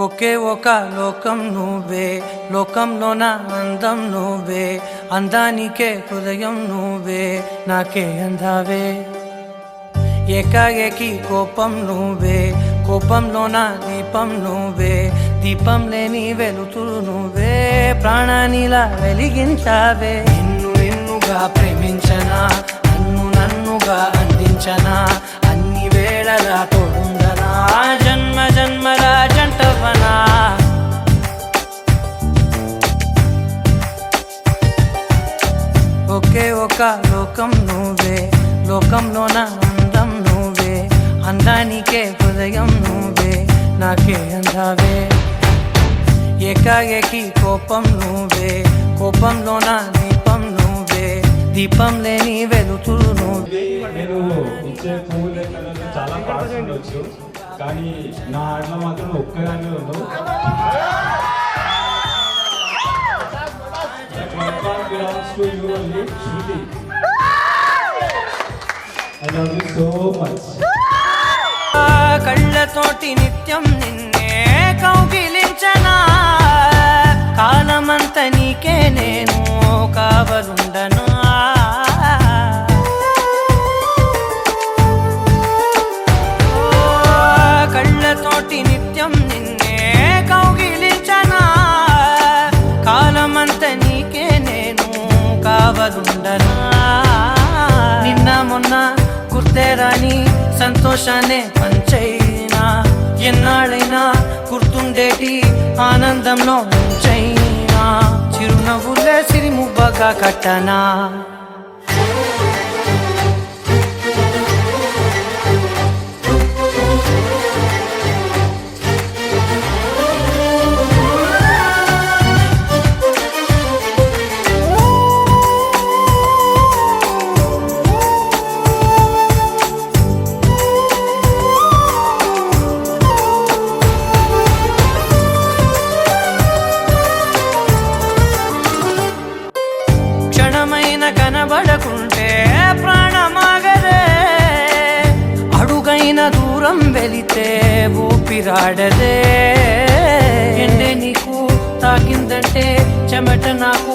ఒకే ఒక లోకం నువ్వే, లోకంలో నా అందం నువ్వే, అందానికే హృదయం నువ్వే, నాకే అందావే. ఏకాఏకి కోపం నువ్వే, కోపంలో నా దీపం నువ్వే, దీపం లేని వెలుతురు నువ్వే, ప్రాణానిలా వెలిగించావే. నిన్నుగా ప్రేమించనా, నన్నుగా అందించనా, అన్ని వేళలా తోడుందనా, జన్మ జన్మల జంటవనా. ఒకే ఒక లోకం నువ్వే, లోకంలో నా అందం నువ్వే, అందానికే హృదయం నువ్వే, నాకే అందావే. ఏకాఏకి కోపం నువ్వే, కోపంలో నా దీపం నువ్వే, దీపం లేని వెలుతురు నువ్వే. నేను ఇచ్చే పువ్వుల చాలా పార్ట్స్ ఉండొచ్చు, కానీ నా ఆటలో మాత్రం ఒక్కదాన్ని ఉండవు. belongs to you only, Shruti. I love you so much. కళ్ళతోటి నిత్యం నిన్నే కౌగిలించనా, కాలమంత నీకే నేను కావలుండనా. కళ్ళతోటి నిత్యం నిన్నే కౌగిలించనా, కాలమంత నీకే నేను కావలుండనా. నిన్న మొన్న గుర్తేరాని సంతోషాన్ని పంచైనా, ఎన్నాళ్ళైనా గుర్తుండేటి ఆనందంలో ఉంచైనా, చిరునవ్వులే సిరిముబ్బగా కట్టనా. కనబడకుంటే ప్రాణమాగదే, అడుగైన దూరం వెళితే ఊపిరాడదే. ఎండే నీకు తాకిందంటే చెమట నాకు